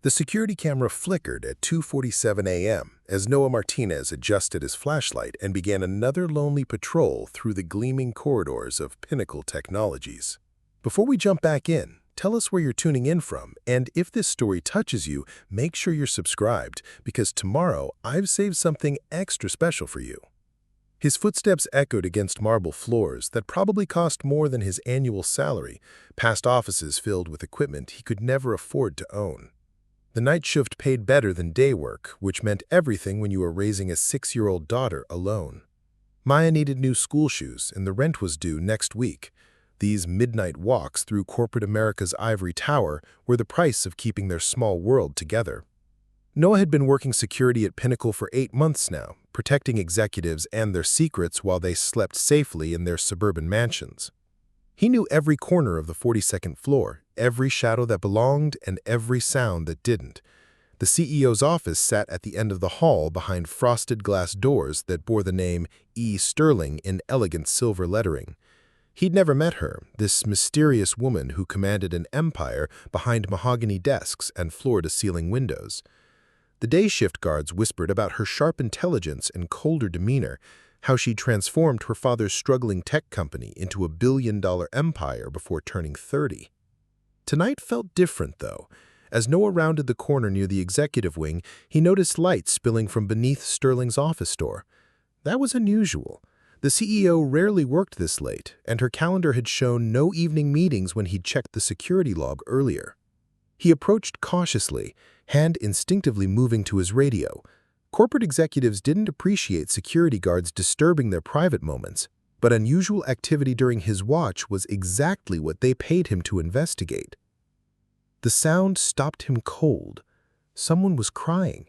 The security camera flickered at 2:47 a.m. as Noah Martinez adjusted his flashlight and began another lonely patrol through the gleaming corridors of Pinnacle Technologies. Before we jump back in, tell us where you're tuning in from, and if this story touches you, make sure you're subscribed, because tomorrow I've saved something extra special for you. His footsteps echoed against marble floors that probably cost more than his annual salary, past offices filled with equipment he could never afford to own. The night shift paid better than day work, which meant everything when you were raising a 6-year-old daughter alone. Maya needed new school shoes, and the rent was due next week. These midnight walks through corporate America's ivory tower were the price of keeping their small world together. Noah had been working security at Pinnacle for 8 months now, protecting executives and their secrets while they slept safely in their suburban mansions. He knew every corner of the 42nd floor, every shadow that belonged and every sound that didn't. The CEO's office sat at the end of the hall behind frosted glass doors that bore the name E. Sterling in elegant silver lettering. He'd never met her, this mysterious woman who commanded an empire behind mahogany desks and floor-to-ceiling windows. The day shift guards whispered about her sharp intelligence and colder demeanor, how she transformed her father's struggling tech company into a billion-dollar empire before turning 30. Tonight felt different, though. As Noah rounded the corner near the executive wing, he noticed light spilling from beneath Sterling's office door. That was unusual. The CEO rarely worked this late, and her calendar had shown no evening meetings when he'd checked the security log earlier. He approached cautiously, hand instinctively moving to his radio. Corporate executives didn't appreciate security guards disturbing their private moments, but unusual activity during his watch was exactly what they paid him to investigate. The sound stopped him cold. Someone was crying.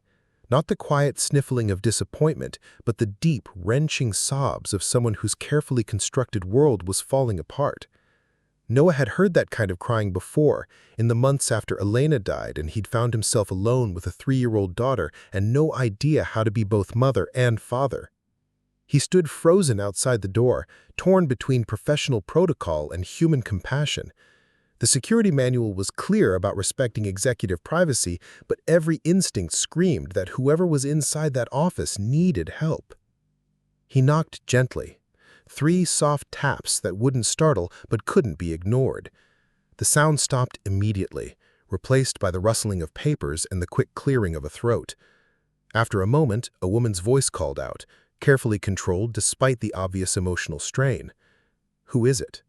Not the quiet sniffling of disappointment, but the deep, wrenching sobs of someone whose carefully constructed world was falling apart. Noah had heard that kind of crying before, in the months after Elena died, and he'd found himself alone with a 3-year-old daughter and no idea how to be both mother and father. He stood frozen outside the door, torn between professional protocol and human compassion. The security manual was clear about respecting executive privacy, but every instinct screamed that whoever was inside that office needed help. He knocked gently. 3 soft taps that wouldn't startle but couldn't be ignored. The sound stopped immediately, replaced by the rustling of papers and the quick clearing of a throat. After a moment, a woman's voice called out, carefully controlled despite the obvious emotional strain. "Who is it?"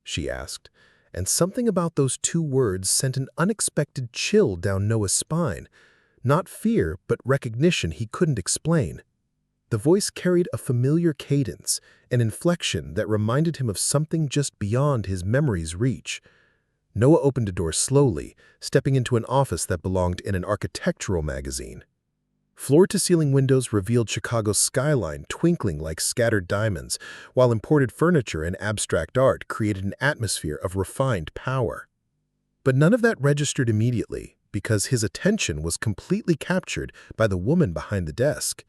she asked, and something about those 2 words sent an unexpected chill down Noah's spine. Not fear, but recognition he couldn't explain. The voice carried a familiar cadence, an inflection that reminded him of something just beyond his memory's reach. Noah opened a door slowly, stepping into an office that belonged in an architectural magazine. Floor-to-ceiling windows revealed Chicago's skyline twinkling like scattered diamonds, while imported furniture and abstract art created an atmosphere of refined power. But none of that registered immediately, because his attention was completely captured by the woman behind the desk.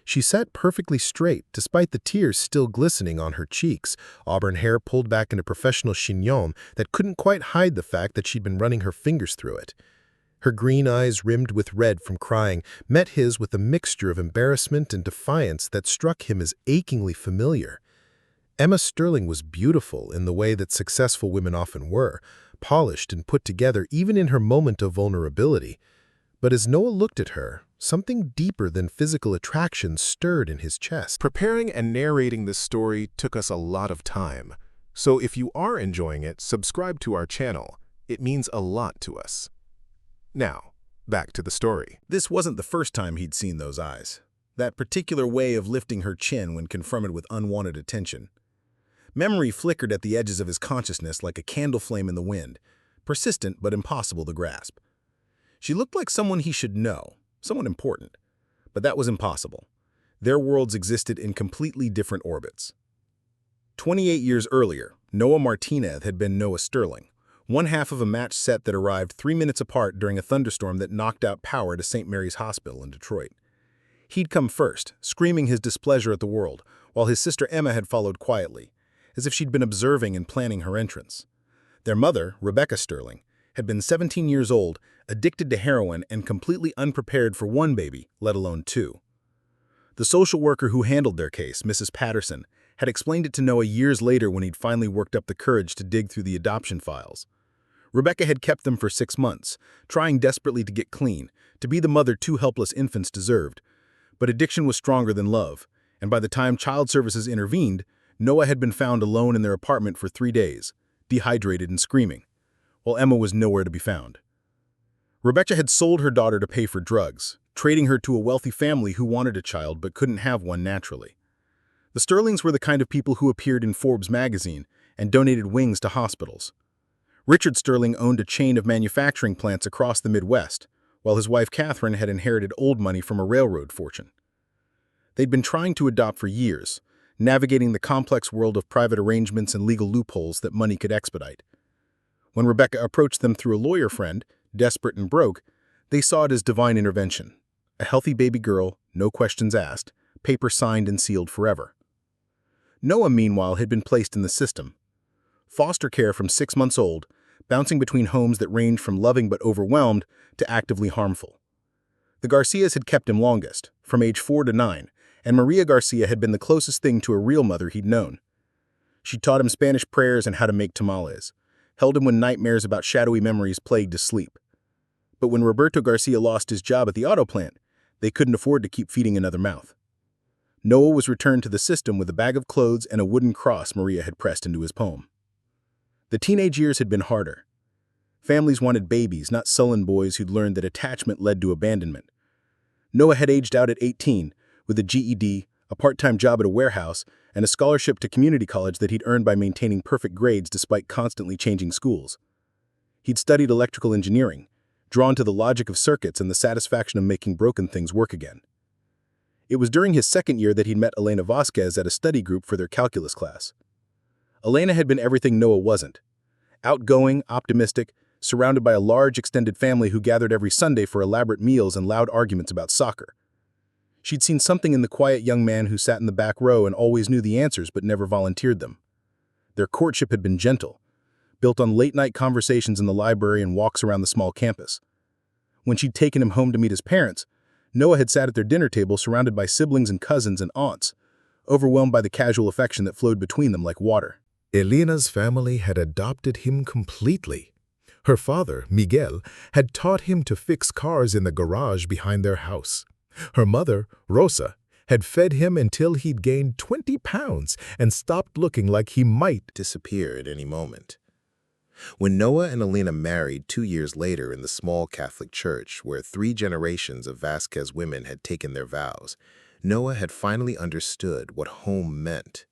She sat perfectly straight, despite the tears still glistening on her cheeks, auburn hair pulled back in a professional chignon that couldn't quite hide the fact that she'd been running her fingers through it. Her green eyes, rimmed with red from crying, met his with a mixture of embarrassment and defiance that struck him as achingly familiar. Emma Sterling was beautiful in the way that successful women often were, polished and put together even in her moment of vulnerability. But as Noah looked at her, something deeper than physical attraction stirred in his chest. Preparing and narrating this story took us a lot of time, so if you are enjoying it, subscribe to our channel. It means a lot to us. Now, back to the story. This wasn't the first time he'd seen those eyes. That particular way of lifting her chin when confronted with unwanted attention. Memory flickered at the edges of his consciousness like a candle flame in the wind, persistent but impossible to grasp. She looked like someone he should know, someone important. But that was impossible. Their worlds existed in completely different orbits. 28 years earlier, Noah Martinez had been Noah Sterling, one half of a match set that arrived 3 minutes apart during a thunderstorm that knocked out power to St. Mary's Hospital in Detroit. He'd come first, screaming his displeasure at the world, while his sister Emma had followed quietly, as if she'd been observing and planning her entrance. Their mother, Rebecca Sterling, had been 17 years old, addicted to heroin and completely unprepared for one baby, let alone two. The social worker who handled their case, Mrs. Patterson, had explained it to Noah years later when he'd finally worked up the courage to dig through the adoption files. Rebecca had kept them for 6 months, trying desperately to get clean, to be the mother two helpless infants deserved. But addiction was stronger than love, and by the time child services intervened, Noah had been found alone in their apartment for 3 days, dehydrated and screaming, while Emma was nowhere to be found. Rebecca had sold her daughter to pay for drugs, trading her to a wealthy family who wanted a child but couldn't have one naturally. The Sterlings were the kind of people who appeared in Forbes magazine and donated wings to hospitals. Richard Sterling owned a chain of manufacturing plants across the Midwest, while his wife Catherine had inherited old money from a railroad fortune. They'd been trying to adopt for years, navigating the complex world of private arrangements and legal loopholes that money could expedite. When Rebecca approached them through a lawyer friend, desperate and broke, they saw it as divine intervention. A healthy baby girl, no questions asked, paper signed and sealed forever. Noah, meanwhile, had been placed in the system. Foster care from 6 months old, bouncing between homes that ranged from loving but overwhelmed to actively harmful. The Garcias had kept him longest, from age 4 to 9, and Maria Garcia had been the closest thing to a real mother he'd known. She taught him Spanish prayers and how to make tamales, held him when nightmares about shadowy memories plagued his sleep. But when Roberto Garcia lost his job at the auto plant, they couldn't afford to keep feeding another mouth. Noah was returned to the system with a bag of clothes and a wooden cross Maria had pressed into his poem. The teenage years had been harder. Families wanted babies, not sullen boys who'd learned that attachment led to abandonment. Noah had aged out at 18, with a GED, a part-time job at a warehouse, and a scholarship to community college that he'd earned by maintaining perfect grades despite constantly changing schools. He'd studied electrical engineering, drawn to the logic of circuits and the satisfaction of making broken things work again. It was during his second year that he'd met Elena Vasquez at a study group for their calculus class. Elena had been everything Noah wasn't. Outgoing, optimistic, surrounded by a large extended family who gathered every Sunday for elaborate meals and loud arguments about soccer. She'd seen something in the quiet young man who sat in the back row and always knew the answers but never volunteered them. Their courtship had been gentle, built on late-night conversations in the library and walks around the small campus. When she'd taken him home to meet his parents, Noah had sat at their dinner table surrounded by siblings and cousins and aunts, overwhelmed by the casual affection that flowed between them like water. Elena's family had adopted him completely. Her father, Miguel, had taught him to fix cars in the garage behind their house. Her mother, Rosa, had fed him until he'd gained 20 pounds and stopped looking like he might disappear at any moment. When Noah and Elena married 2 years later in the small Catholic church where 3 generations of Vasquez women had taken their vows, Noah had finally understood what home meant.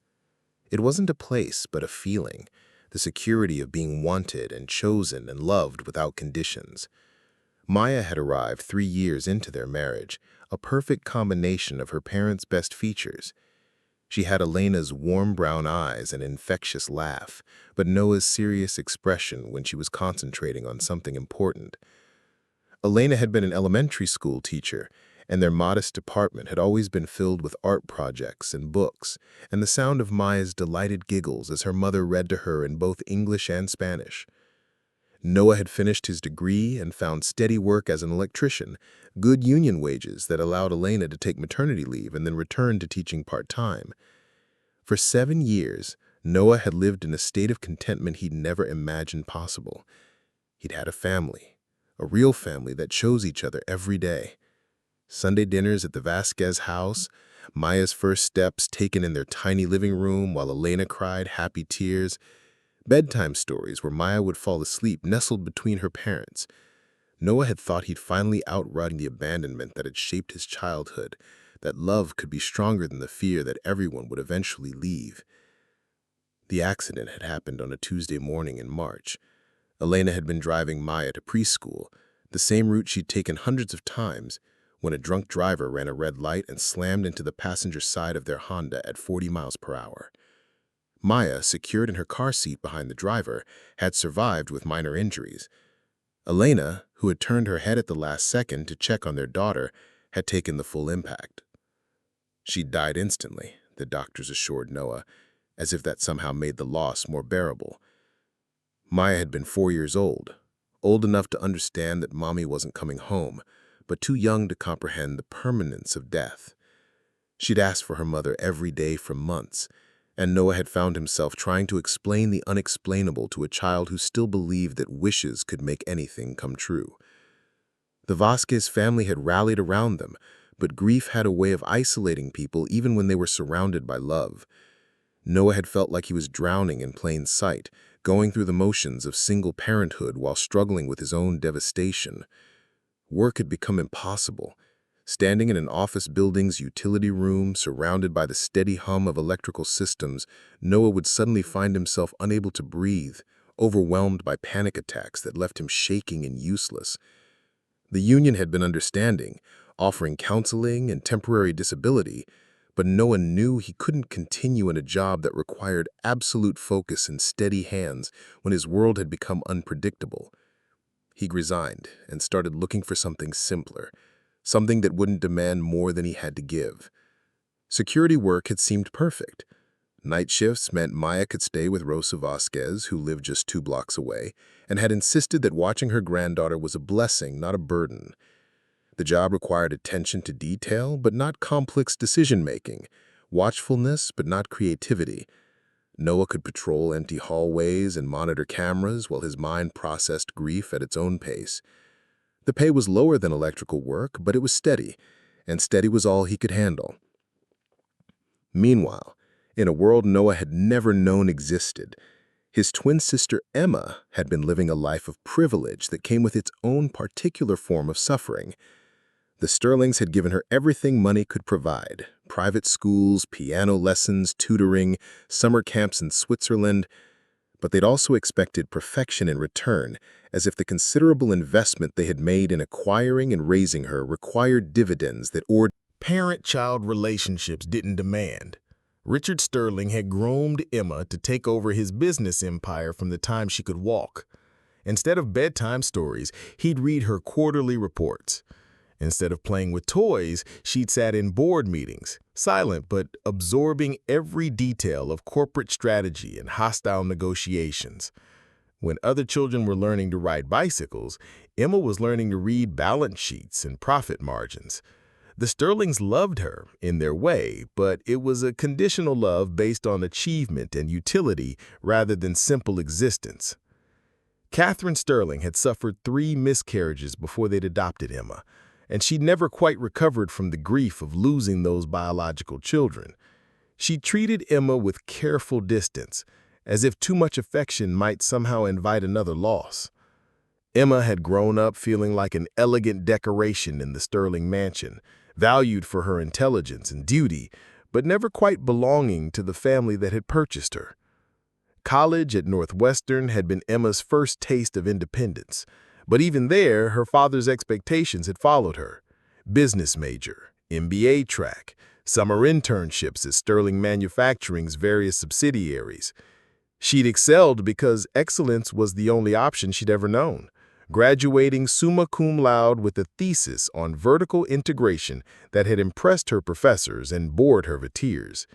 It wasn't a place, but a feeling, the security of being wanted and chosen and loved without conditions. Maya had arrived 3 years into their marriage, a perfect combination of her parents' best features. She had Elena's warm brown eyes and infectious laugh, but Noah's serious expression when she was concentrating on something important. Elena had been an elementary school teacher, and their modest apartment had always been filled with art projects and books, and the sound of Maya's delighted giggles as her mother read to her in both English and Spanish. Noah had finished his degree and found steady work as an electrician, good union wages that allowed Elena to take maternity leave and then return to teaching part-time. For 7 years, Noah had lived in a state of contentment he'd never imagined possible. He'd had a family, a real family that chose each other every day. Sunday dinners at the Vasquez house, Maya's first steps taken in their tiny living room while Elena cried happy tears, bedtime stories where Maya would fall asleep nestled between her parents. Noah had thought he'd finally outrun the abandonment that had shaped his childhood, that love could be stronger than the fear that everyone would eventually leave. The accident had happened on a Tuesday morning in March. Elena had been driving Maya to preschool, the same route she'd taken hundreds of times, when a drunk driver ran a red light and slammed into the passenger side of their Honda at 40 miles per hour. Maya, secured in her car seat behind the driver, had survived with minor injuries. Elena, who had turned her head at the last second to check on their daughter, had taken the full impact. She died instantly, the doctors assured Noah, as if that somehow made the loss more bearable. Maya had been 4 years old, old enough to understand that mommy wasn't coming home, but too young to comprehend the permanence of death. She'd asked for her mother every day for months, and Noah had found himself trying to explain the unexplainable to a child who still believed that wishes could make anything come true. The Vasquez family had rallied around them, but grief had a way of isolating people even when they were surrounded by love. Noah had felt like he was drowning in plain sight, going through the motions of single parenthood while struggling with his own devastation. Work had become impossible. Standing in an office building's utility room, surrounded by the steady hum of electrical systems, Noah would suddenly find himself unable to breathe, overwhelmed by panic attacks that left him shaking and useless. The union had been understanding, offering counseling and temporary disability, but Noah knew he couldn't continue in a job that required absolute focus and steady hands when his world had become unpredictable. He resigned and started looking for something simpler, something that wouldn't demand more than he had to give. Security work had seemed perfect. Night shifts meant Maya could stay with Rosa Vasquez, who lived just 2 blocks away, and had insisted that watching her granddaughter was a blessing, not a burden. The job required attention to detail, but not complex decision-making, watchfulness, but not creativity. Noah could patrol empty hallways and monitor cameras while his mind processed grief at its own pace. The pay was lower than electrical work, but it was steady, and steady was all he could handle. Meanwhile, in a world Noah had never known existed, his twin sister Emma had been living a life of privilege that came with its own particular form of suffering. The Sterlings had given her everything money could provide: private schools, piano lessons, tutoring, summer camps in Switzerland. But they'd also expected perfection in return, as if the considerable investment they had made in acquiring and raising her required dividends that parent-child relationships didn't demand. Richard Sterling had groomed Emma to take over his business empire from the time she could walk. Instead of bedtime stories, he'd read her quarterly reports. Instead of playing with toys, she'd sat in board meetings, silent but absorbing every detail of corporate strategy and hostile negotiations. When other children were learning to ride bicycles, Emma was learning to read balance sheets and profit margins. The Sterlings loved her in their way, but it was a conditional love based on achievement and utility rather than simple existence. Catherine Sterling had suffered 3 miscarriages before they'd adopted Emma, and she'd never quite recovered from the grief of losing those biological children. She treated Emma with careful distance, as if too much affection might somehow invite another loss. Emma had grown up feeling like an elegant decoration in the Sterling mansion, valued for her intelligence and duty, but never quite belonging to the family that had purchased her. College at Northwestern had been Emma's first taste of independence, but even there, her father's expectations had followed her. Business major, MBA track, summer internships at Sterling Manufacturing's various subsidiaries. She'd excelled because excellence was the only option she'd ever known, graduating summa cum laude with a thesis on vertical integration that had impressed her professors and bored her to tears.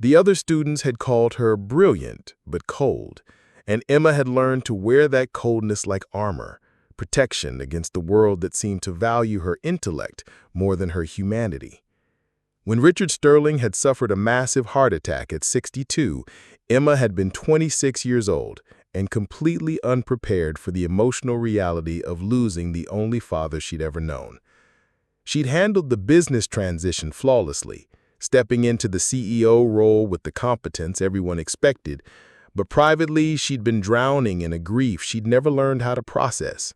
The other students had called her brilliant but cold, and Emma had learned to wear that coldness like armor, protection against the world that seemed to value her intellect more than her humanity. When Richard Sterling had suffered a massive heart attack at 62, Emma had been 26 years old and completely unprepared for the emotional reality of losing the only father she'd ever known. She'd handled the business transition flawlessly, stepping into the CEO role with the competence everyone expected, but privately she'd been drowning in a grief she'd never learned how to process.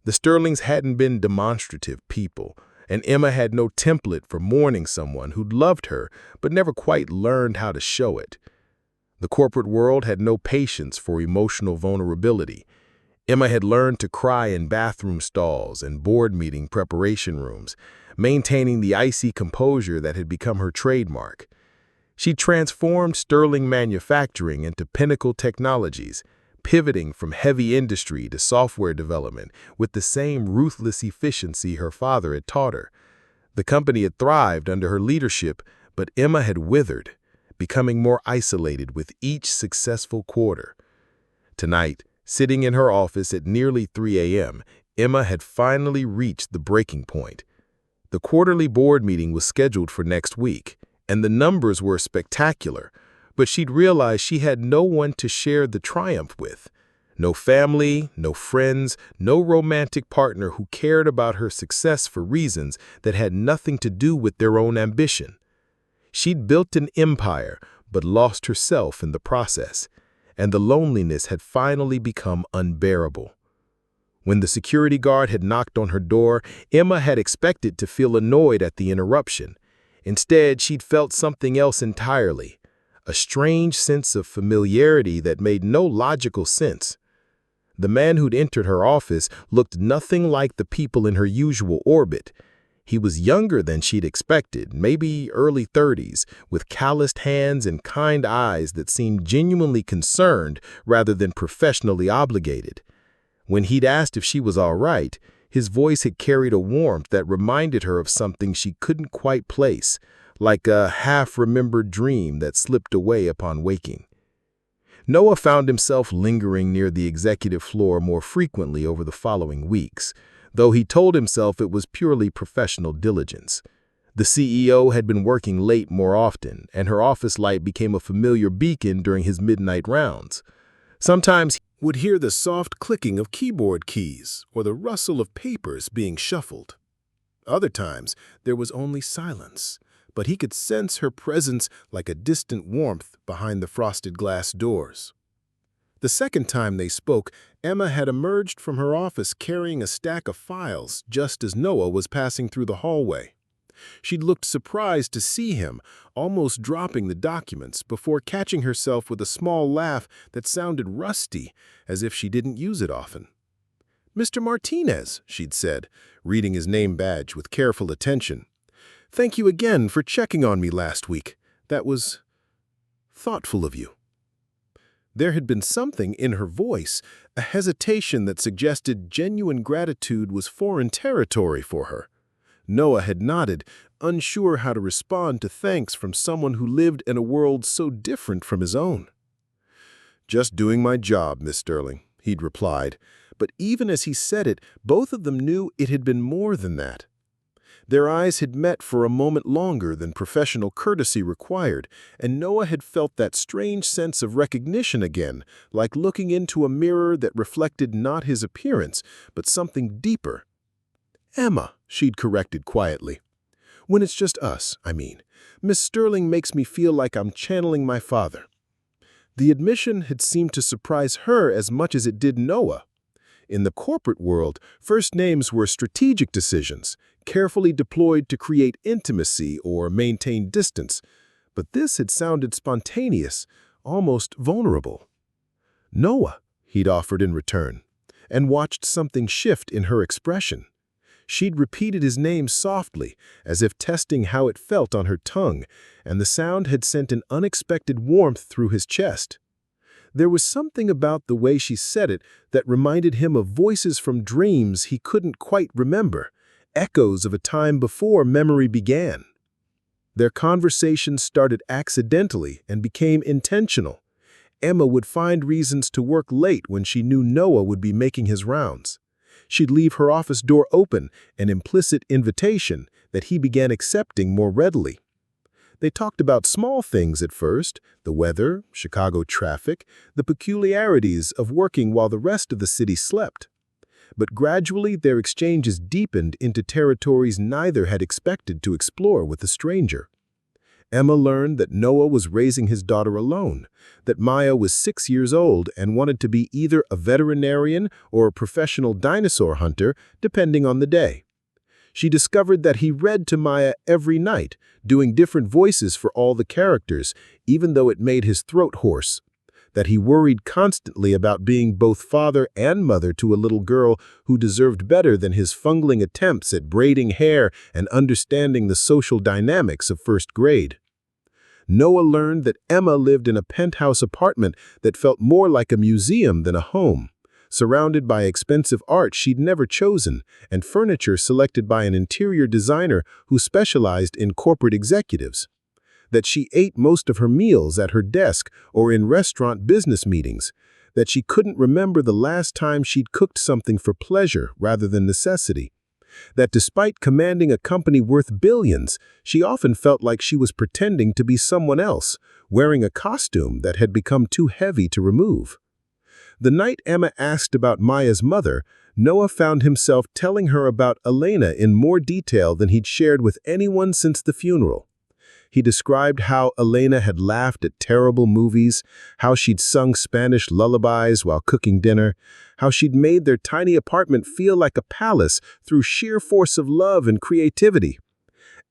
The Sterlings hadn't been demonstrative people, and Emma had no template for mourning someone who'd loved her but never quite learned how to show it. The corporate world had no patience for emotional vulnerability. Emma had learned to cry in bathroom stalls and board meeting preparation rooms, maintaining the icy composure that had become her trademark. She transformed Sterling Manufacturing into Pinnacle Technologies, pivoting from heavy industry to software development with the same ruthless efficiency her father had taught her. The company had thrived under her leadership, but Emma had withered, becoming more isolated with each successful quarter. Tonight, Sitting in her office at nearly 3 a.m., Emma had finally reached the breaking point. The quarterly board meeting was scheduled for next week, and the numbers were spectacular, but she'd realized she had no one to share the triumph with. No family, no friends, no romantic partner who cared about her success for reasons that had nothing to do with their own ambition. She'd built an empire, but lost herself in the process, and the loneliness had finally become unbearable. When the security guard had knocked on her door, Emma had expected to feel annoyed at the interruption. Instead, she'd felt something else entirely, a strange sense of familiarity that made no logical sense. The man who'd entered her office looked nothing like the people in her usual orbit. He was younger than she'd expected, maybe early 30s, with calloused hands and kind eyes that seemed genuinely concerned rather than professionally obligated. When he'd asked if she was all right, his voice had carried a warmth that reminded her of something she couldn't quite place, like a half-remembered dream that slipped away upon waking. Noah found himself lingering near the executive floor more frequently over the following weeks, though he told himself it was purely professional diligence. The CEO had been working late more often, and her office light became a familiar beacon during his midnight rounds. Sometimes he would hear the soft clicking of keyboard keys or the rustle of papers being shuffled. Other times, there was only silence, but he could sense her presence like a distant warmth behind the frosted glass doors. The second time they spoke, Emma had emerged from her office carrying a stack of files just as Noah was passing through the hallway. She'd looked surprised to see him, almost dropping the documents before catching herself with a small laugh that sounded rusty, as if she didn't use it often. "Mr. Martinez," she'd said, reading his name badge with careful attention. "Thank you again for checking on me last week. That was thoughtful of you." There had been something in her voice, a hesitation that suggested genuine gratitude was foreign territory for her. Noah had nodded, unsure how to respond to thanks from someone who lived in a world so different from his own. "Just doing my job, Miss Sterling," he'd replied, but even as he said it, both of them knew it had been more than that. Their eyes had met for a moment longer than professional courtesy required, and Noah had felt that strange sense of recognition again, like looking into a mirror that reflected not his appearance, but something deeper. "Emma," she'd corrected quietly. "When it's just us, I mean. Miss Sterling makes me feel like I'm channeling my father." The admission had seemed to surprise her as much as it did Noah. In the corporate world, first names were strategic decisions, carefully deployed to create intimacy or maintain distance, but this had sounded spontaneous, almost vulnerable. "Noah," he'd offered in return, and watched something shift in her expression. She'd repeated his name softly, as if testing how it felt on her tongue, and the sound had sent an unexpected warmth through his chest. There was something about the way she said it that reminded him of voices from dreams he couldn't quite remember, echoes of a time before memory began. Their conversation started accidentally and became intentional. Emma would find reasons to work late when she knew Noah would be making his rounds. She'd leave her office door open, an implicit invitation that he began accepting more readily. They talked about small things at first, the weather, Chicago traffic, the peculiarities of working while the rest of the city slept. But gradually their exchanges deepened into territories neither had expected to explore with a stranger. Emma learned that Noah was raising his daughter alone, that Maya was 6 years old and wanted to be either a veterinarian or a professional dinosaur hunter, depending on the day. She discovered that he read to Maya every night, doing different voices for all the characters, even though it made his throat hoarse. That he worried constantly about being both father and mother to a little girl who deserved better than his fungling attempts at braiding hair and understanding the social dynamics of first grade. Noah learned that Emma lived in a penthouse apartment that felt more like a museum than a home, surrounded by expensive art she'd never chosen and furniture selected by an interior designer who specialized in corporate executives. That she ate most of her meals at her desk or in restaurant business meetings, that she couldn't remember the last time she'd cooked something for pleasure rather than necessity. That despite commanding a company worth billions, she often felt like she was pretending to be someone else, wearing a costume that had become too heavy to remove. The night Emma asked about Maya's mother, Noah found himself telling her about Elena in more detail than he'd shared with anyone since the funeral. He described how Elena had laughed at terrible movies, how she'd sung Spanish lullabies while cooking dinner, how she'd made their tiny apartment feel like a palace through sheer force of love and creativity.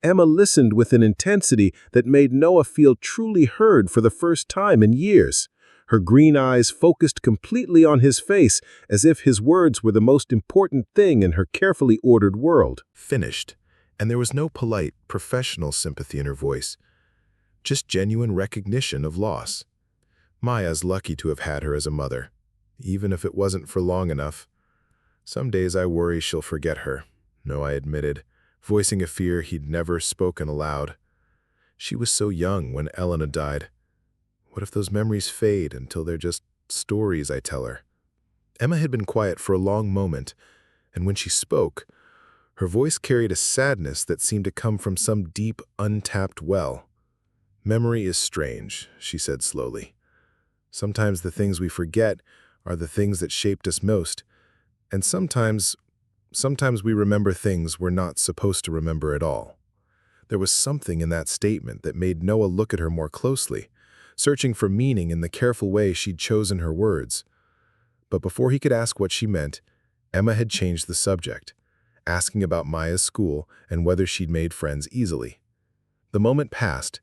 Emma listened with an intensity that made Noah feel truly heard for the first time in years. Her green eyes focused completely on his face, as if his words were the most important thing in her carefully ordered world. Finished, and there was no polite, professional sympathy in her voice, just genuine recognition of loss. Maya's lucky to have had her as a mother, even if it wasn't for long enough. Some days I worry she'll forget her, Noah admitted, voicing a fear he'd never spoken aloud. She was so young when Elena died. What if those memories fade until they're just stories I tell her? Emma had been quiet for a long moment, and when she spoke, her voice carried a sadness that seemed to come from some deep, untapped well. Memory is strange, she said slowly. Sometimes the things we forget are the things that shaped us most, and sometimes we remember things we're not supposed to remember at all. There was something in that statement that made Noah look at her more closely, searching for meaning in the careful way she'd chosen her words. But before he could ask what she meant, Emma had changed the subject, asking about Maya's school and whether she'd made friends easily. The moment passed,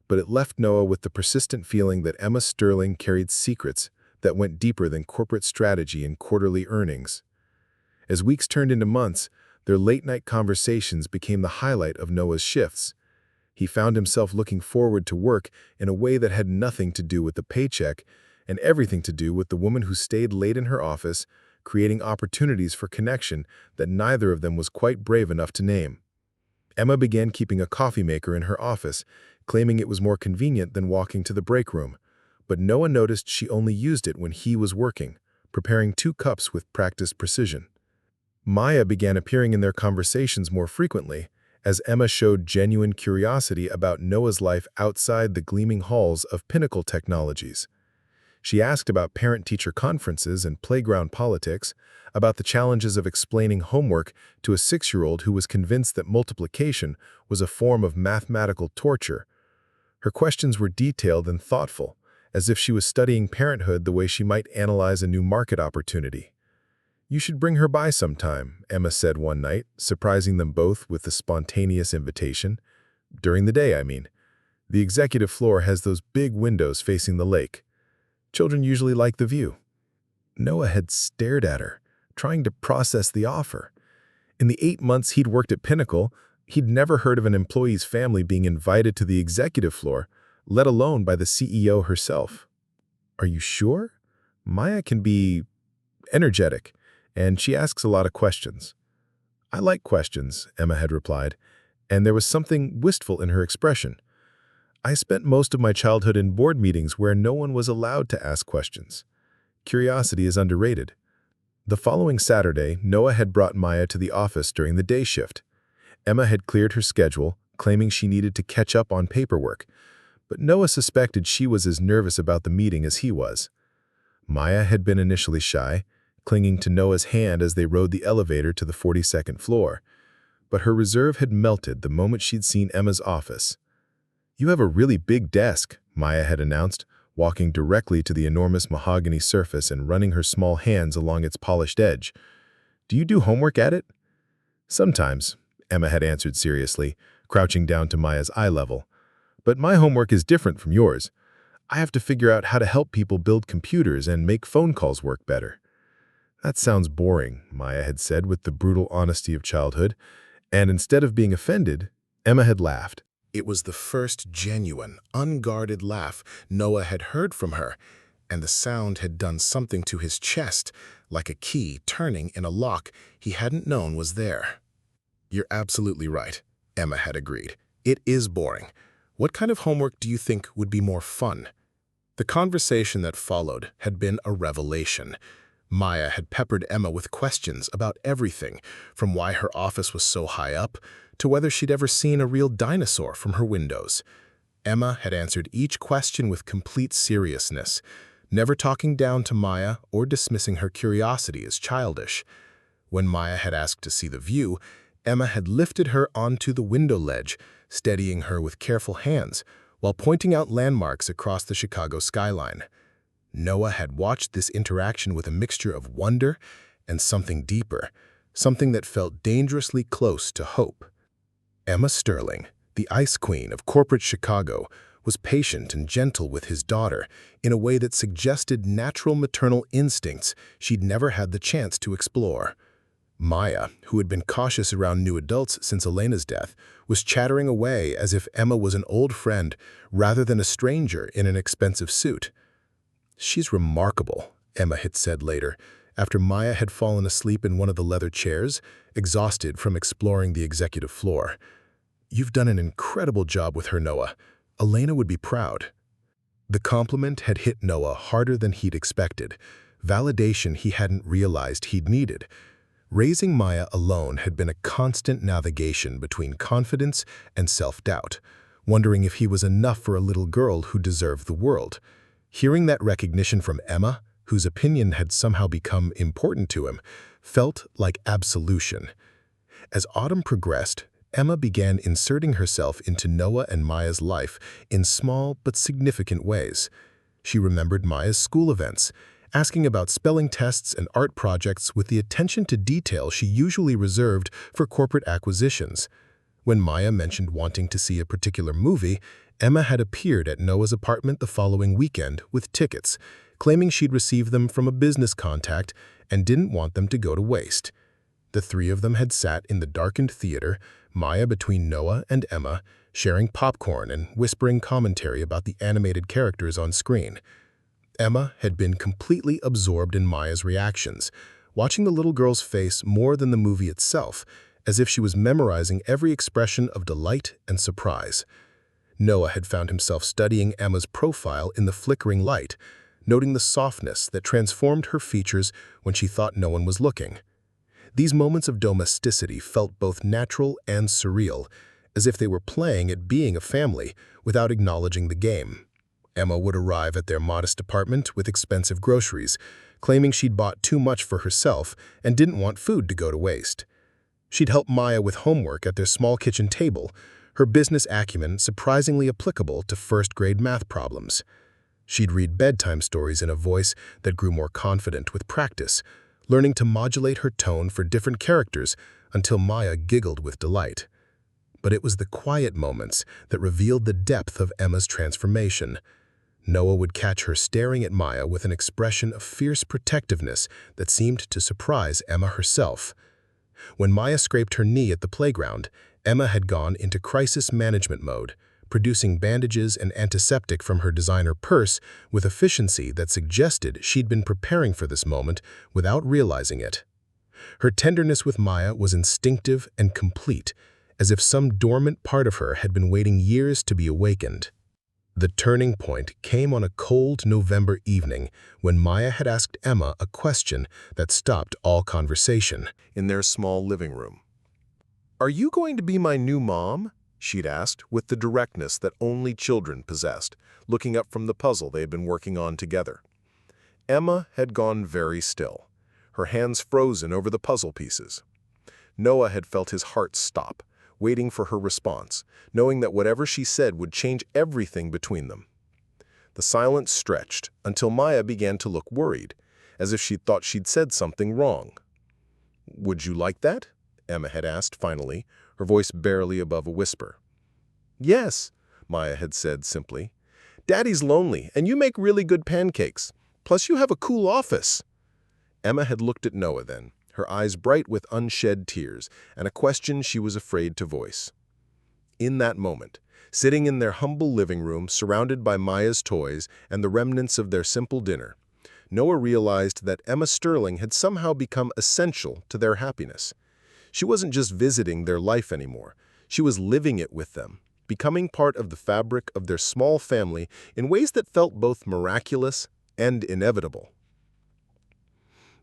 but it left Noah with the persistent feeling that Emma Sterling carried secrets that went deeper than corporate strategy and quarterly earnings. As weeks turned into months, their late-night conversations became the highlight of Noah's shifts. He found himself looking forward to work in a way that had nothing to do with the paycheck and everything to do with the woman who stayed late in her office, creating opportunities for connection that neither of them was quite brave enough to name. Emma began keeping a coffee maker in her office, claiming it was more convenient than walking to the break room, but Noah noticed she only used it when he was working, preparing 2 cups with practiced precision. Maya began appearing in their conversations more frequently, as Emma showed genuine curiosity about Noah's life outside the gleaming halls of Pinnacle Technologies. She asked about parent-teacher conferences and playground politics, about the challenges of explaining homework to a 6-year-old who was convinced that multiplication was a form of mathematical torture. Her questions were detailed and thoughtful, as if she was studying parenthood the way she might analyze a new market opportunity. "You should bring her by sometime," Emma said one night, surprising them both with the spontaneous invitation. "During the day, I mean. The executive floor has those big windows facing the lake. Children usually like the view." Noah had stared at her, trying to process the offer. In the 8 months he'd worked at Pinnacle, he'd never heard of an employee's family being invited to the executive floor, let alone by the CEO herself. "Are you sure? Maya can be energetic, and she asks a lot of questions." "I like questions," Emma had replied, and there was something wistful in her expression. "I spent most of my childhood in board meetings where no one was allowed to ask questions. Curiosity is underrated." The following Saturday, Noah had brought Maya to the office during the day shift. Emma had cleared her schedule, claiming she needed to catch up on paperwork, but Noah suspected she was as nervous about the meeting as he was. Maya had been initially shy, clinging to Noah's hand as they rode the elevator to the 42nd floor, but her reserve had melted the moment she'd seen Emma's office. "You have a really big desk," Maya had announced, walking directly to the enormous mahogany surface and running her small hands along its polished edge. "Do you do homework at it?" "Sometimes," Emma had answered seriously, crouching down to Maya's eye level. "But my homework is different from yours. I have to figure out how to help people build computers and make phone calls work better." "That sounds boring," Maya had said with the brutal honesty of childhood, and instead of being offended, Emma had laughed. It was the first genuine, unguarded laugh Noah had heard from her, and the sound had done something to his chest, like a key turning in a lock he hadn't known was there. "You're absolutely right," Emma had agreed. "It is boring. What kind of homework do you think would be more fun?" The conversation that followed had been a revelation. Maya had peppered Emma with questions about everything, from why her office was so high up to whether she'd ever seen a real dinosaur from her windows. Emma had answered each question with complete seriousness, never talking down to Maya or dismissing her curiosity as childish. When Maya had asked to see the view, Emma had lifted her onto the window ledge, steadying her with careful hands, while pointing out landmarks across the Chicago skyline. Noah had watched this interaction with a mixture of wonder and something deeper, something that felt dangerously close to hope. Emma Sterling, the Ice Queen of corporate Chicago, was patient and gentle with his daughter in a way that suggested natural maternal instincts she'd never had the chance to explore. Maya, who had been cautious around new adults since Elena's death, was chattering away as if Emma was an old friend rather than a stranger in an expensive suit. "She's remarkable," Emma had said later, after Maya had fallen asleep in one of the leather chairs, exhausted from exploring the executive floor. "You've done an incredible job with her, Noah. Elena would be proud." The compliment had hit Noah harder than he'd expected, validation he hadn't realized he'd needed. Raising Maya alone had been a constant navigation between confidence and self-doubt, wondering if he was enough for a little girl who deserved the world. Hearing that recognition from Emma, whose opinion had somehow become important to him, felt like absolution. As autumn progressed, Emma began inserting herself into Noah and Maya's life in small but significant ways. She remembered Maya's school events, asking about spelling tests and art projects with the attention to detail she usually reserved for corporate acquisitions. When Maya mentioned wanting to see a particular movie, Emma had appeared at Noah's apartment the following weekend with tickets, claiming she'd received them from a business contact and didn't want them to go to waste. The three of them had sat in the darkened theater, Maya between Noah and Emma, sharing popcorn and whispering commentary about the animated characters on screen. Emma had been completely absorbed in Maya's reactions, watching the little girl's face more than the movie itself, as if she was memorizing every expression of delight and surprise. Noah had found himself studying Emma's profile in the flickering light, noting the softness that transformed her features when she thought no one was looking. These moments of domesticity felt both natural and surreal, as if they were playing at being a family without acknowledging the game. Emma would arrive at their modest apartment with expensive groceries, claiming she'd bought too much for herself and didn't want food to go to waste. She'd help Maya with homework at their small kitchen table, her business acumen surprisingly applicable to first-grade math problems. She'd read bedtime stories in a voice that grew more confident with practice, learning to modulate her tone for different characters until Maya giggled with delight. But it was the quiet moments that revealed the depth of Emma's transformation. Noah would catch her staring at Maya with an expression of fierce protectiveness that seemed to surprise Emma herself. When Maya scraped her knee at the playground, Emma had gone into crisis management mode, producing bandages and antiseptic from her designer purse with efficiency that suggested she'd been preparing for this moment without realizing it. Her tenderness with Maya was instinctive and complete, as if some dormant part of her had been waiting years to be awakened. The turning point came on a cold November evening when Maya had asked Emma a question that stopped all conversation. In their small living room. "Are you going to be my new mom?" she'd asked, with the directness that only children possessed, looking up from the puzzle they had been working on together. Emma had gone very still, her hands frozen over the puzzle pieces. Noah had felt his heart stop, waiting for her response, knowing that whatever she said would change everything between them. The silence stretched until Maya began to look worried, as if she thought she'd said something wrong. "Would you like that?" Emma had asked finally, her voice barely above a whisper. "Yes," Maya had said simply. "Daddy's lonely, and you make really good pancakes. Plus, you have a cool office." Emma had looked at Noah then, her eyes bright with unshed tears, and a question she was afraid to voice. In that moment, sitting in their humble living room surrounded by Maya's toys and the remnants of their simple dinner, Noah realized that Emma Sterling had somehow become essential to their happiness. She wasn't just visiting their life anymore, she was living it with them, becoming part of the fabric of their small family in ways that felt both miraculous and inevitable.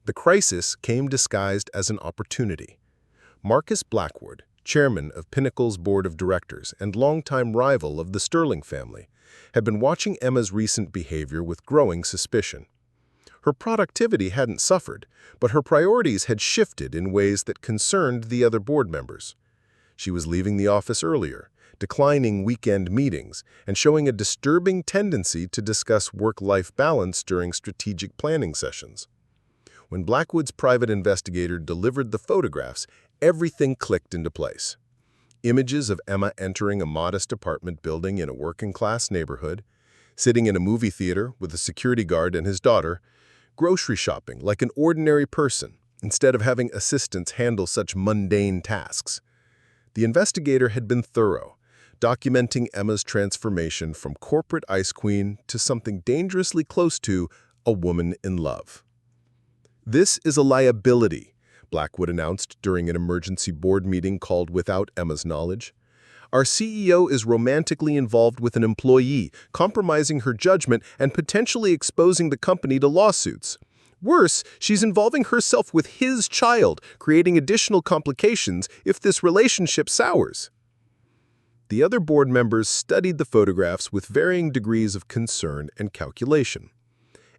The crisis came disguised as an opportunity. Marcus Blackwood, chairman of Pinnacle's board of directors and longtime rival of the Sterling family, had been watching Emma's recent behavior with growing suspicion. Her productivity hadn't suffered, but her priorities had shifted in ways that concerned the other board members. She was leaving the office earlier, declining weekend meetings, and showing a disturbing tendency to discuss work-life balance during strategic planning sessions. When Blackwood's private investigator delivered the photographs, everything clicked into place. Images of Emma entering a modest apartment building in a working-class neighborhood, sitting in a movie theater with a security guard and his daughter, grocery shopping like an ordinary person instead of having assistants handle such mundane tasks. The investigator had been thorough, documenting Emma's transformation from corporate ice queen to something dangerously close to a woman in love. "This is a liability," Blackwood announced during an emergency board meeting called without Emma's knowledge. "Our CEO is romantically involved with an employee, compromising her judgment and potentially exposing the company to lawsuits. Worse, she's involving herself with his child, creating additional complications if this relationship sours." The other board members studied the photographs with varying degrees of concern and calculation.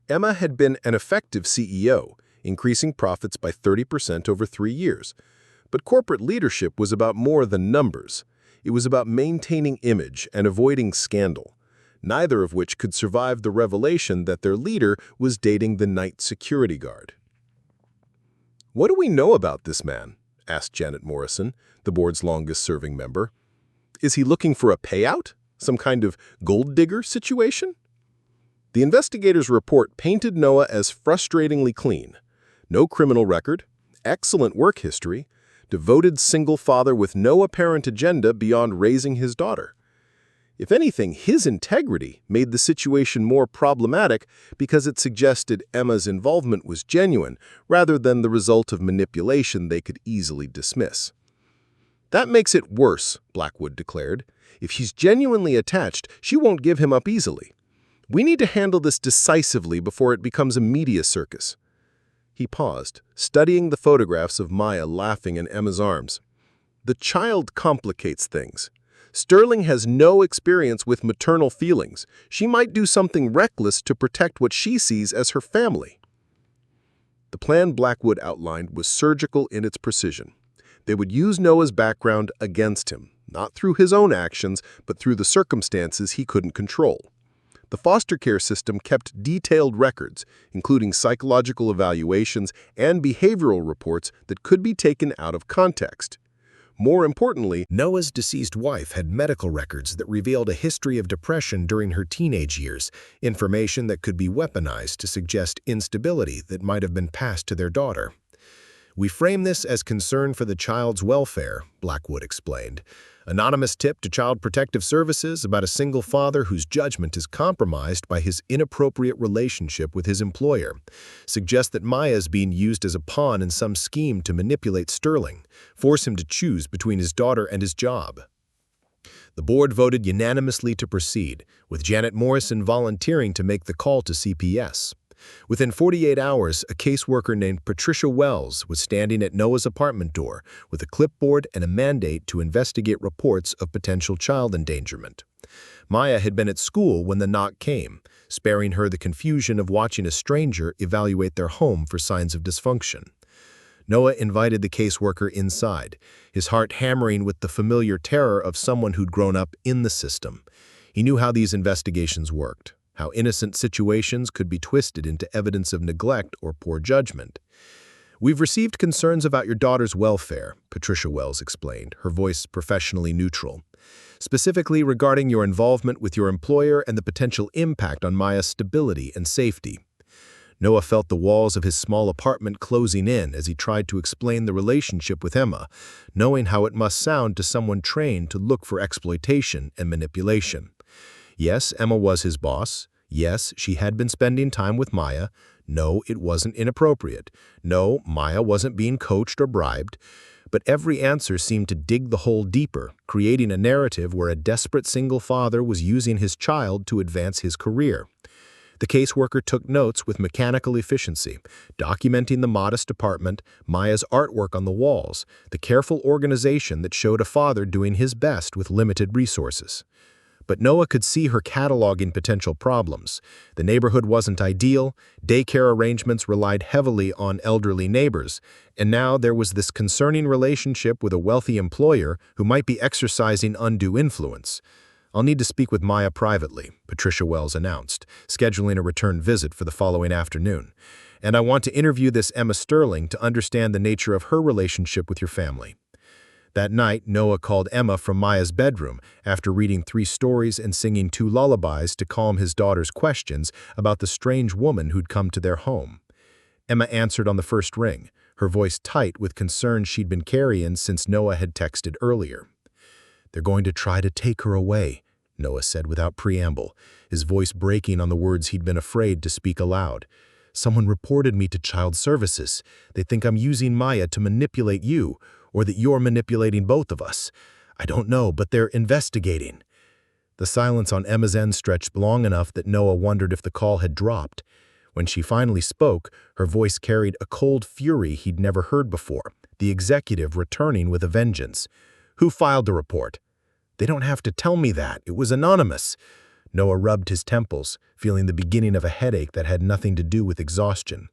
Emma had been an effective CEO, increasing profits by 30% over 3 years. But corporate leadership was about more than numbers. It was about maintaining image and avoiding scandal, neither of which could survive the revelation that their leader was dating the night security guard. "What do we know about this man?" asked Janet Morrison, the board's longest-serving member. "Is he looking for a payout? Some kind of gold digger situation?" The investigator's report painted Noah as frustratingly clean. No criminal record, excellent work history, devoted single father with no apparent agenda beyond raising his daughter. If anything, his integrity made the situation more problematic because it suggested Emma's involvement was genuine rather than the result of manipulation they could easily dismiss. "That makes it worse," Blackwood declared. "If she's genuinely attached, she won't give him up easily. We need to handle this decisively before it becomes a media circus." He paused, studying the photographs of Maya laughing in Emma's arms. "The child complicates things. Sterling has no experience with maternal feelings. She might do something reckless to protect what she sees as her family." The plan Blackwood outlined was surgical in its precision. They would use Noah's background against him, not through his own actions, but through the circumstances he couldn't control. The foster care system kept detailed records, including psychological evaluations and behavioral reports that could be taken out of context. More importantly, Noah's deceased wife had medical records that revealed a history of depression during her teenage years, information that could be weaponized to suggest instability that might have been passed to their daughter. "We frame this as concern for the child's welfare," Blackwood explained. "Anonymous tip to Child Protective Services about a single father whose judgment is compromised by his inappropriate relationship with his employer. Suggests that Maya is being used as a pawn in some scheme to manipulate Sterling, force him to choose between his daughter and his job." The board voted unanimously to proceed, with Janet Morrison volunteering to make the call to CPS. Within 48 hours, a caseworker named Patricia Wells was standing at Noah's apartment door with a clipboard and a mandate to investigate reports of potential child endangerment. Maya had been at school when the knock came, sparing her the confusion of watching a stranger evaluate their home for signs of dysfunction. Noah invited the caseworker inside, his heart hammering with the familiar terror of someone who'd grown up in the system. He knew how these investigations worked, how innocent situations could be twisted into evidence of neglect or poor judgment. "We've received concerns about your daughter's welfare," Patricia Wells explained, her voice professionally neutral. "Specifically regarding your involvement with your employer and the potential impact on Maya's stability and safety." Noah felt the walls of his small apartment closing in as he tried to explain the relationship with Emma, knowing how it must sound to someone trained to look for exploitation and manipulation. Yes, Emma was his boss. Yes, she had been spending time with Maya. No, it wasn't inappropriate. No, Maya wasn't being coached or bribed. but every answer seemed to dig the hole deeper, creating a narrative where a desperate single father was using his child to advance his career. The caseworker took notes with mechanical efficiency, documenting the modest apartment, Maya's artwork on the walls, the careful organization that showed a father doing his best with limited resources. But Noah could see her cataloging potential problems. The neighborhood wasn't ideal, daycare arrangements relied heavily on elderly neighbors, and now there was this concerning relationship with a wealthy employer who might be exercising undue influence. "I'll need to speak with Maya privately," Patricia Wells announced, scheduling a return visit for the following afternoon. "And I want to interview this Emma Sterling to understand the nature of her relationship with your family." That night, Noah called Emma from Maya's bedroom after reading 3 stories and singing 2 lullabies to calm his daughter's questions about the strange woman who'd come to their home. Emma answered on the first ring, her voice tight with concern she'd been carrying since Noah had texted earlier. "They're going to try to take her away," Noah said without preamble, his voice breaking on the words he'd been afraid to speak aloud. "Someone reported me to Child Services. They think I'm using Maya to manipulate you, or that you're manipulating both of us. I don't know, but they're investigating." The silence on Emma's end stretched long enough that Noah wondered if the call had dropped. When she finally spoke, her voice carried a cold fury he'd never heard before, the executive returning with a vengeance. "Who filed the report?" "They don't have to tell me that. It was anonymous." Noah rubbed his temples, feeling the beginning of a headache that had nothing to do with exhaustion.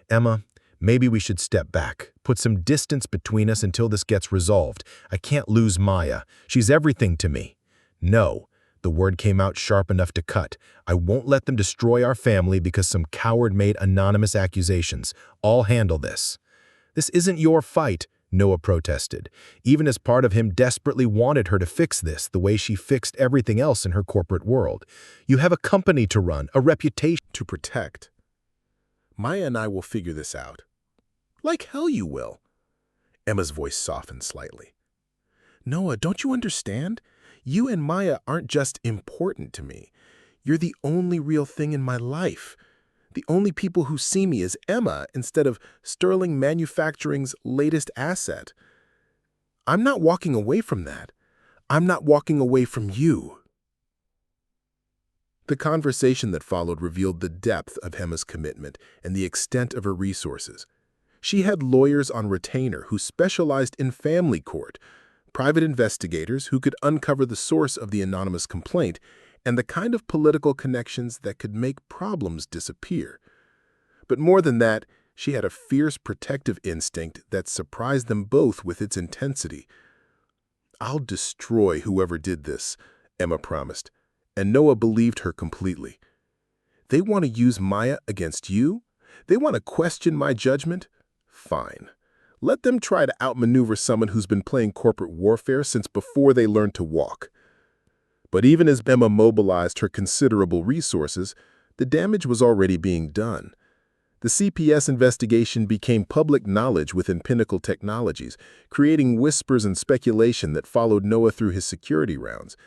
"Emma, maybe we should step back, put some distance between us until this gets resolved. I can't lose Maya. She's everything to me." "No." The word came out sharp enough to cut. "I won't let them destroy our family because some coward made anonymous accusations. I'll handle this." "This isn't your fight," Noah protested, even as part of him desperately wanted her to fix this the way she fixed everything else in her corporate world. "You have a company to run, a reputation to protect. Maya and I will figure this out." "Like hell you will." Emma's voice softened slightly. "Noah, don't you understand? You and Maya aren't just important to me. You're the only real thing in my life. The only people who see me as Emma instead of Sterling Manufacturing's latest asset. I'm not walking away from that. I'm not walking away from you." The conversation that followed revealed the depth of Emma's commitment and the extent of her resources. She had lawyers on retainer who specialized in family court, private investigators who could uncover the source of the anonymous complaint, and the kind of political connections that could make problems disappear. But more than that, she had a fierce protective instinct that surprised them both with its intensity. "I'll destroy whoever did this," Emma promised, and Noah believed her completely. "They want to use Maya against you? They want to question my judgment? Fine. Let them try to outmaneuver someone who's been playing corporate warfare since before they learned to walk." But even as Emma mobilized her considerable resources, the damage was already being done. The CPS investigation became public knowledge within Pinnacle Technologies, creating whispers and speculation that followed Noah through his security rounds.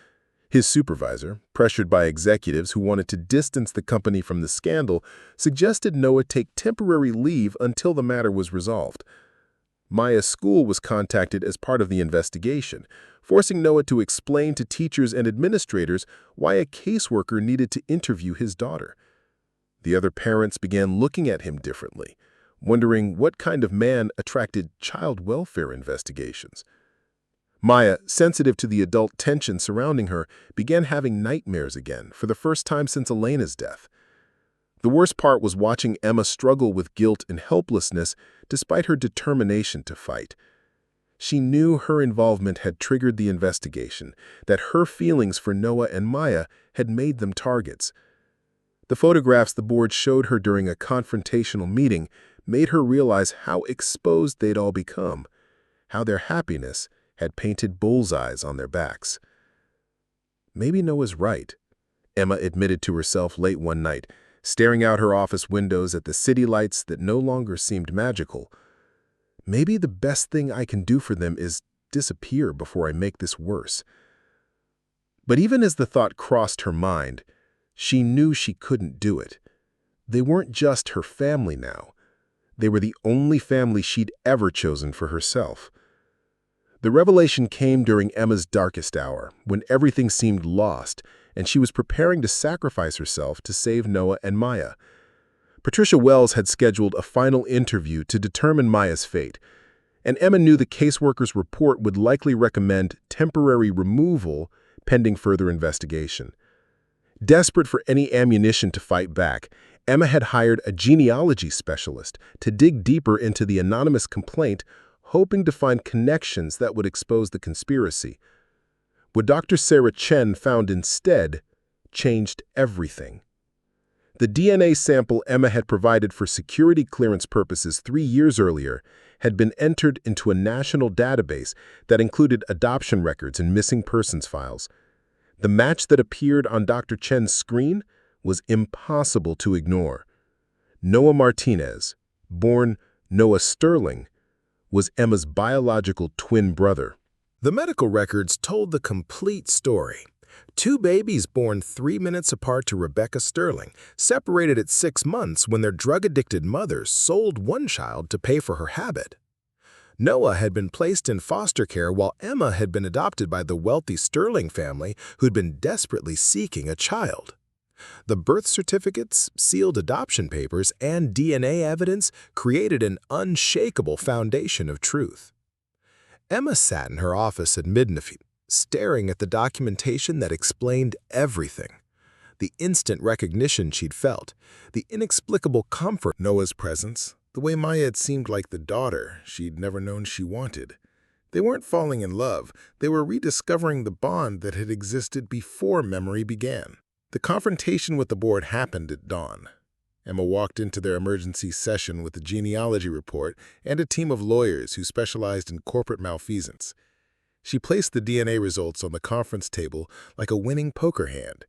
His supervisor, pressured by executives who wanted to distance the company from the scandal, suggested Noah take temporary leave until the matter was resolved. Maya's school was contacted as part of the investigation, forcing Noah to explain to teachers and administrators why a caseworker needed to interview his daughter. The other parents began looking at him differently, wondering what kind of man attracted child welfare investigations. Maya, sensitive to the adult tension surrounding her, began having nightmares again for the first time since Elena's death. The worst part was watching Emma struggle with guilt and helplessness despite her determination to fight. She knew her involvement had triggered the investigation, that her feelings for Noah and Maya had made them targets. The photographs the board showed her during a confrontational meeting made her realize how exposed they'd all become, how their happiness had painted bullseyes on their backs. "Maybe Noah's right," Emma admitted to herself late one night, staring out her office windows at the city lights that no longer seemed magical. "Maybe the best thing I can do for them is disappear before I make this worse." But even as the thought crossed her mind, she knew she couldn't do it. They weren't just her family now. They were the only family she'd ever chosen for herself. The revelation came during Emma's darkest hour, when everything seemed lost, and she was preparing to sacrifice herself to save Noah and Maya. Patricia Wells had scheduled a final interview to determine Maya's fate, and Emma knew the caseworker's report would likely recommend temporary removal pending further investigation. Desperate for any ammunition to fight back, Emma had hired a genealogy specialist to dig deeper into the anonymous complaint, hoping to find connections that would expose the conspiracy. What Dr. Sarah Chen found instead changed everything. The DNA sample Emma had provided for security clearance purposes 3 years earlier had been entered into a national database that included adoption records and missing persons files. The match that appeared on Dr. Chen's screen was impossible to ignore. Noah Martinez, born Noah Sterling, was Emma's biological twin brother. The medical records told the complete story. 2 babies born 3 minutes apart to Rebecca Sterling, separated at 6 months when their drug-addicted mother sold one child to pay for her habit. Noah had been placed in foster care while Emma had been adopted by the wealthy Sterling family who'd been desperately seeking a child. The birth certificates, sealed adoption papers, and DNA evidence created an unshakable foundation of truth. Emma sat in her office at midnight, staring at the documentation that explained everything. The instant recognition she'd felt, the inexplicable comfort in Noah's presence, the way Maya had seemed like the daughter she'd never known she wanted. They weren't falling in love, they were rediscovering the bond that had existed before memory began. The confrontation with the board happened at dawn. Emma walked into their emergency session with a genealogy report and a team of lawyers who specialized in corporate malfeasance. She placed the DNA results on the conference table like a winning poker hand,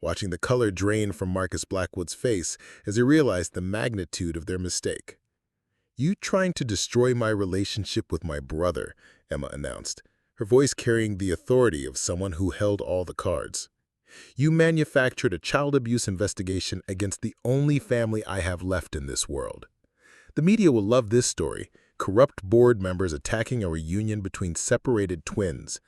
watching the color drain from Marcus Blackwood's face as he realized the magnitude of their mistake. "You trying to destroy my relationship with my brother," Emma announced, her voice carrying the authority of someone who held all the cards. "You manufactured a child abuse investigation against the only family I have left in this world. The media will love this story, corrupt board members attacking a reunion between separated twins."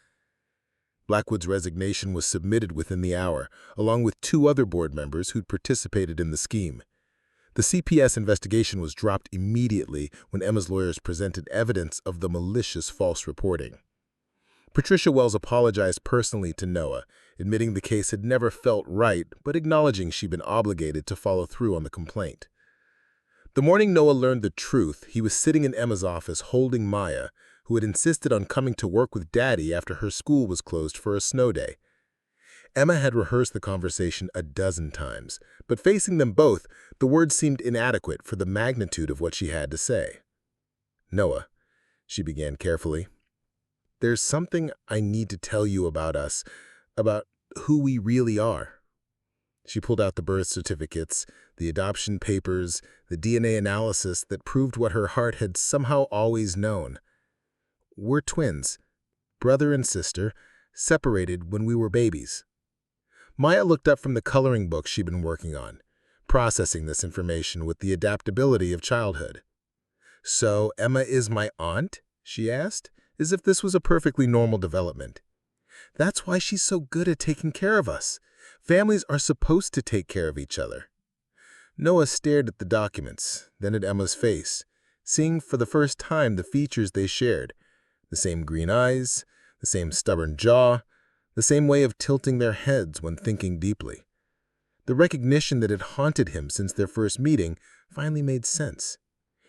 Blackwood's resignation was submitted within the hour, along with 2 other board members who'd participated in the scheme. The CPS investigation was dropped immediately when Emma's lawyers presented evidence of the malicious false reporting. Patricia Wells apologized personally to Noah, admitting the case had never felt right, but acknowledging she'd been obligated to follow through on the complaint. The morning Noah learned the truth, he was sitting in Emma's office holding Maya, who had insisted on coming to work with Daddy after her school was closed for a snow day. Emma had rehearsed the conversation a dozen times, but facing them both, the words seemed inadequate for the magnitude of what she had to say. "Noah," she began carefully, "there's something I need to tell you about us, about who we really are." She pulled out the birth certificates, the adoption papers, the DNA analysis that proved what her heart had somehow always known. "We're twins, brother and sister, separated when we were babies." Maya looked up from the coloring book she'd been working on, processing this information with the adaptability of childhood. "So Emma is my aunt?" she asked, as if this was a perfectly normal development. "That's why she's so good at taking care of us. Families are supposed to take care of each other." Noah stared at the documents, then at Emma's face, seeing for the first time the features they shared. The same green eyes, the same stubborn jaw, the same way of tilting their heads when thinking deeply. The recognition that had haunted him since their first meeting finally made sense.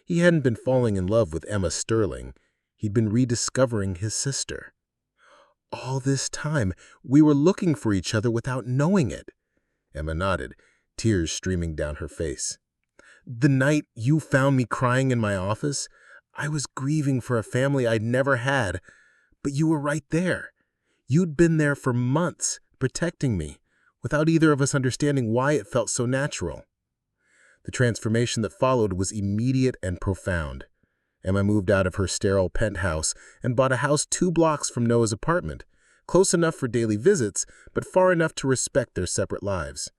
He hadn't been falling in love with Emma Sterling. He'd been rediscovering his sister. "All this time, we were looking for each other without knowing it." Emma nodded, tears streaming down her face. "The night you found me crying in my office, I was grieving for a family I'd never had, but you were right there. You'd been there for months, protecting me, without either of us understanding why it felt so natural." The transformation that followed was immediate and profound. Emma moved out of her sterile penthouse and bought a house 2 blocks from Noah's apartment, close enough for daily visits, but far enough to respect their separate lives.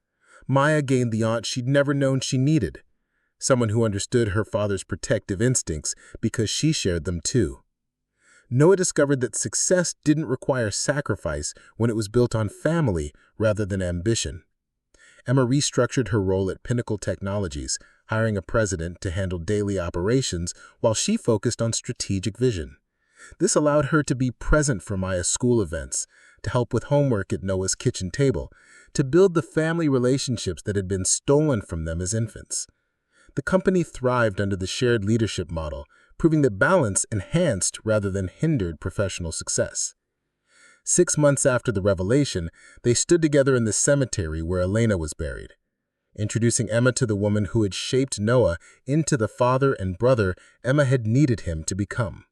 Maya gained the aunt she'd never known she needed, someone who understood her father's protective instincts because she shared them too. Noah discovered that success didn't require sacrifice when it was built on family rather than ambition. Emma restructured her role at Pinnacle Technologies, hiring a president to handle daily operations while she focused on strategic vision. This allowed her to be present for Maya's school events, to help with homework at Noah's kitchen table, to build the family relationships that had been stolen from them as infants. The company thrived under the shared leadership model, proving that balance enhanced rather than hindered professional success. 6 months after the revelation, they stood together in the cemetery where Elena was buried, introducing Emma to the woman who had shaped Noah into the father and brother Emma had needed him to become.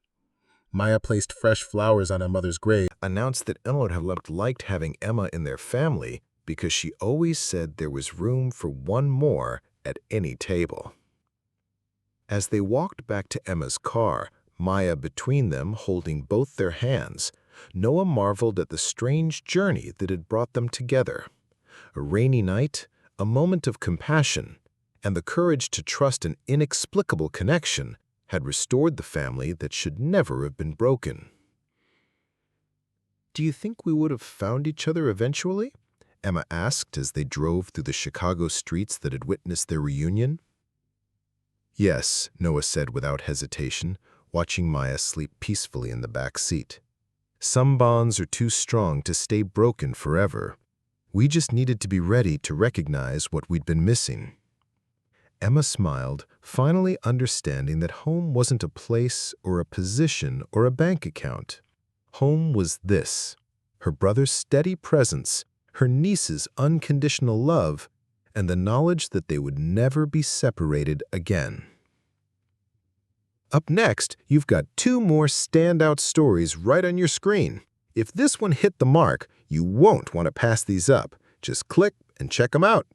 Maya placed fresh flowers on her mother's grave, Announced that Emma would have liked having Emma in their family because she always said there was room for one more at any table. As they walked back to Emma's car, Maya between them holding both their hands, Noah marveled at the strange journey that had brought them together. A rainy night, a moment of compassion, and the courage to trust an inexplicable connection had restored the family that should never have been broken. "Do you think we would have found each other eventually?" Emma asked as they drove through the Chicago streets that had witnessed their reunion. "Yes," Noah said without hesitation, watching Maya sleep peacefully in the back seat. "Some bonds are too strong to stay broken forever. We just needed to be ready to recognize what we'd been missing." Emma smiled, finally understanding that home wasn't a place or a position or a bank account. Home was this: her brother's steady presence, her niece's unconditional love, and the knowledge that they would never be separated again. Up next, you've got 2 more standout stories right on your screen. If this one hit the mark, you won't want to pass these up. Just click and check them out.